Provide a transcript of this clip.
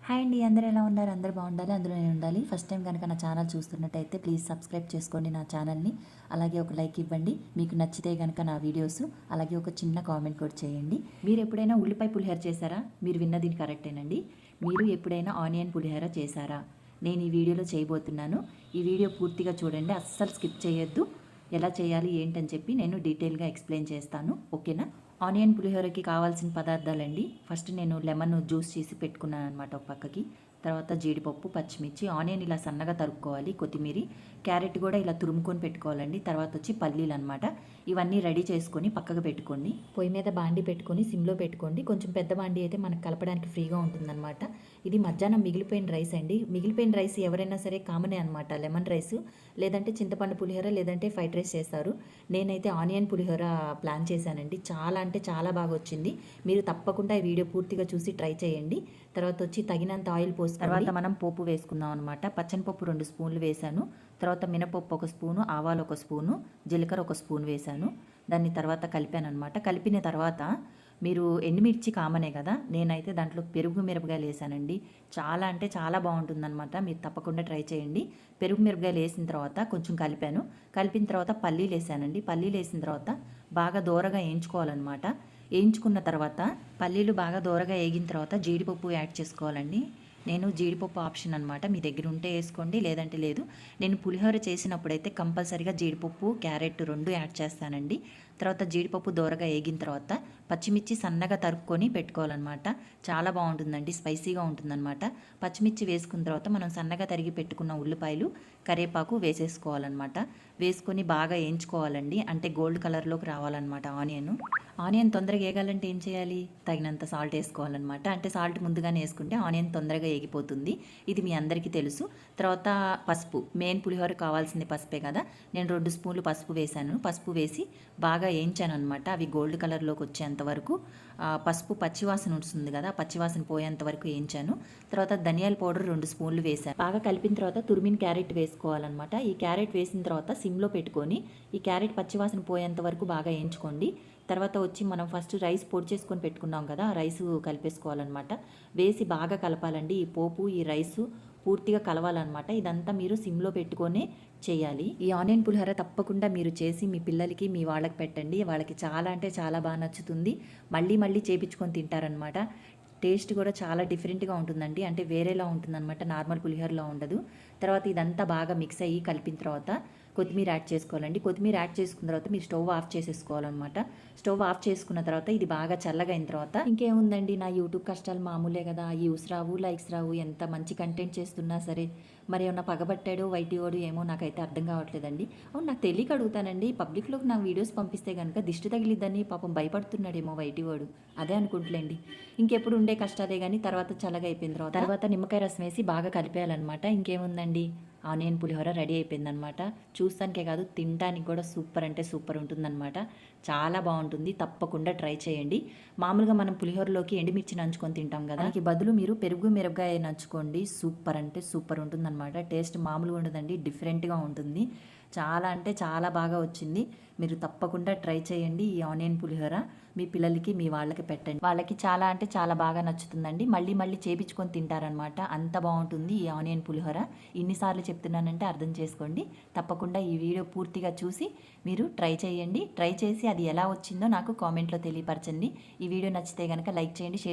Hi అండి, అందరూ ఎలా ఉన్నారు? అందరూ బాగుండాలి, అందులో నేను ఉండాలి. ఫస్ట్ టైం కనుక నా ఛానల్ చూస్తున్నట్టయితే ప్లీజ్ సబ్స్క్రైబ్ చేసుకోండి నా ఛానల్ని. అలాగే ఒక లైక్ ఇవ్వండి మీకు నచ్చితే కనుక నా వీడియోస్. అలాగే ఒక చిన్న కామెంట్ కూడా చేయండి. మీరు ఎప్పుడైనా ఉల్లిపాయ పులిహోర చేశారా? మీరు విన్నది కరెక్టేనండి. మీరు ఎప్పుడైనా ఆనియన్ పులిహోర చేశారా? నేను ఈ వీడియోలో చేయబోతున్నాను. ఈ వీడియో పూర్తిగా చూడండి, అస్సలు స్కిప్ చేయొద్దు. ఎలా చేయాలి ఏంటని చెప్పి నేను డీటెయిల్గా ఎక్స్ప్లెయిన్ చేస్తాను, ఓకేనా? ఆనియన్ పులిహోరకి కావాల్సిన పదార్థాలండి. ఫస్ట్ నేను లెమన్ జ్యూస్ చేసి పెట్టుకున్నాను అనమాట ఒక పక్కకి. తర్వాత జీడిపప్పు, పచ్చిమిర్చి, ఆనియన్ ఇలా సన్నగా తరుక్కోవాలి, కొత్తిమీర, క్యారెట్ కూడా ఇలా తురుముకొని పెట్టుకోవాలండి. తర్వాత వచ్చి పల్లీలు అనమాట. ఇవన్నీ రెడీ చేసుకొని పక్కకు పెట్టుకోండి. పొయ్యి మీద బాండి పెట్టుకొని సిమ్లో పెట్టుకోండి. కొంచెం పెద్ద బాండి అయితే మనకు కలపడానికి ఫ్రీగా ఉంటుందన్నమాట. ఇది మధ్యాహ్నం మిగిలిపోయిన రైస్ అండి. మిగిలిపోయిన రైస్ ఎవరైనా సరే కామనే అనమాట. లెమన్ రైస్, లేదంటే చింతపండు పులిహోర, లేదంటే ఫ్రైడ్ రైస్ చేస్తారు. నేనైతే ఆనియన్ పులిహోర ప్లాన్ చేశానండి. చాలా అంటే చాలా బాగా వచ్చింది. మీరు తప్పకుండా ఈ వీడియో పూర్తిగా చూసి ట్రై చేయండి. తర్వాత వచ్చి తగినంత ఆయిల్ పోసి తర్వాత మనం పోపు వేసుకుందాం అనమాట. పచ్చనిపప్పు 2 స్పూన్లు వేసాను. తర్వాత మినపప్పు 1 స్పూను, ఆవాలు 1 స్పూను, జీలకర్ర 1 స్పూన్ వేసాను. దాన్ని తర్వాత కలిపాను అనమాట. కలిపిన తర్వాత మీరు ఎండుమిర్చి కామనే కదా, నేనైతే దాంట్లో పెరుగు మిరపకాయలు వేసానండి. చాలా అంటే చాలా బాగుంటుందన్నమాట. మీరు తప్పకుండా ట్రై చేయండి. పెరుగు మిరపకాయలు వేసిన తర్వాత కొంచెం కలిపాను. కలిపిన తర్వాత పల్లీలు వేసానండి. పల్లీలు వేసిన తర్వాత బాగా దోరగా వేయించుకోవాలన్నమాట. వేయించుకున్న తర్వాత పల్లీలు బాగా దోరగా వేగిన తర్వాత జీడిపప్పు యాడ్ చేసుకోవాలండి. నేను జీడిపప్పు ఆప్షన్ అనమాట, మీ దగ్గర ఉంటే వేసుకోండి, లేదంటే లేదు. నేను పులిహోర చేసినప్పుడైతే కంపల్సరీగా జీడిపప్పు, క్యారెట్ 2 యాడ్ చేస్తానండి. తర్వాత జీడిపప్పు దోరగా వేగిన తర్వాత పచ్చిమిర్చి సన్నగా తరుక్కొని పెట్టుకోవాలన్నమాట. చాలా బాగుంటుందండి, స్పైసీగా ఉంటుందన్నమాట. పచ్చిమిర్చి వేసుకున్న తర్వాత మనం సన్నగా తరిగి పెట్టుకున్న ఉల్లిపాయలు, కరివేపాకు వేసేసుకోవాలన్నమాట. వేసుకొని బాగా వేయించుకోవాలండి. అంటే గోల్డ్ కలర్లోకి రావాలన్నమాట ఆనియన్ తొందరగా వేగాలంటే ఏం చేయాలి? తగినంత సాల్ట్ వేసుకోవాలన్నమాట. అంటే సాల్ట్ ముందుగానే వేసుకుంటే ఆనియన్ తొందరగా వేగిపోతుంది. ఇది మీ అందరికీ తెలుసు. తర్వాత పసుపు, మెయిన్ పులిహోర కావాల్సింది పసుపే కదా. నేను 2 స్పూన్లు పసుపు వేసాను. పసుపు వేసి బాగా వేయించాను అనమాట. అవి గోల్డ్ కలర్లోకి వచ్చేంత వరకు. పసుపు పచ్చివాసన ఉంటుంది కదా, పచ్చివాసన పోయేంత వరకు వేయించాను. తర్వాత ధనియాల పౌడర్ 2 స్పూన్లు వేసాను. బాగా కలిపిన తర్వాత తురిమిన క్యారెట్ వేసుకోవాలన్నమాట. ఈ క్యారెట్ వేసిన తర్వాత సిమ్లో పెట్టుకొని ఈ క్యారెట్ పచ్చివాసన పోయేంత వరకు బాగా వేయించుకోండి. తర్వాత వచ్చి మనం ఫస్ట్ రైస్ పొడి చేసుకొని పెట్టుకున్నాం కదా, రైస్ కలిపేసుకోవాలన్నమాట. వేసి బాగా కలపాలండి. ఈ పోపు, ఈ రైసు పూర్తిగా కలవాలన్నమాట. ఇదంతా మీరు సిమ్లో పెట్టుకొని చేయాలి. ఈ ఆనియన్ పులిహోర తప్పకుండా మీరు చేసి మీ పిల్లలకి, మీ వాళ్ళకి పెట్టండి. వాళ్ళకి చాలా అంటే చాలా బాగా నచ్చుతుంది. మళ్ళీ మళ్ళీ చేపించుకొని తింటారనమాట. టేస్ట్ కూడా చాలా డిఫరెంట్గా ఉంటుందండి. అంటే వేరేలా ఉంటుందన్నమాట, నార్మల్ పులిహోరలా ఉండదు. తర్వాత ఇదంతా బాగా మిక్స్ అయ్యి కలిపిన తర్వాత కొత్తిమీర యాడ్ చేసుకోవాలండి. కొత్తిమీర యాడ్ చేసుకున్న తర్వాత మీరు స్టవ్ ఆఫ్ చేసేసుకోవాలన్నమాట. స్టవ్ ఆఫ్ చేసుకున్న తర్వాత ఇది బాగా చల్లగా అయిన తర్వాత ఇంకేముందండి, నా యూట్యూబ్ కష్టాలు మామూలే కదా. వ్యూస్ రావు, లైక్స్ రావు, ఎంత మంచి కంటెంట్ చేస్తున్నా సరే. మరి ఏమన్నా పగబట్టాడో వైటీవాడు ఏమో నాకైతే అర్థం కావట్లేదండి. అవును, నాకు తెలియక అడుగుతానండి. పబ్లిక్లోకి నాకు వీడియోస్ పంపిస్తే కనుక దిష్టి తగిలిద్దని పాపం భయపడుతున్నాడేమో వైటీవాడు. అదే అనుకుంటలేండి. ఇంకెప్పుడు ఉండే కష్టాలే కానీ. తర్వాత చల్లగా అయిపోయిన తర్వాత నిమ్మకాయ రసం వేసి బాగా కలిపేయాలన్నమాట. ఇంకేముందండి, ఆనియన్ పులిహోర రెడీ అయిపోయిందనమాట. చూస్తానికే కాదు, తినడానికి కూడా సూపర్ అంటే సూపర్ ఉంటుందన్నమాట. చాలా బాగుంటుంది, తప్పకుండా ట్రై చేయండి. మామూలుగా మనం పులిహోరలోకి ఎండుమిర్చి నంచుకొని తింటాం కదా, దానికి బదులు మీరు పెరుగు మిరపకాయ నంచుకోండి. సూపర్ అంటే సూపర్ ఉంటుందన్నమాట. టేస్ట్ మామూలుగా ఉండదండి, డిఫరెంట్గా ఉంటుంది. చాలా అంటే చాలా బాగా వచ్చింది. మీరు తప్పకుండా ట్రై చేయండి. ఈ ఆనియన్ పులిహోర మీ పిల్లలకి, మీ వాళ్ళకి పెట్టండి. వాళ్ళకి చాలా అంటే చాలా బాగా నచ్చుతుందండి. మళ్ళీ మళ్ళీ చేపించుకొని తింటారనమాట. అంత బాగుంటుంది ఈ ఆనియన్ పులిహోర. ఇన్నిసార్లు చెప్తున్నానంటే అర్థం చేసుకోండి. తప్పకుండా ఈ వీడియో పూర్తిగా చూసి మీరు ట్రై చేయండి. ట్రై చేసి అది ఎలా వచ్చిందో నాకు కామెంట్లో తెలియపరచండి. ఈ వీడియో నచ్చితే కనుక లైక్ చేయండి, షేర్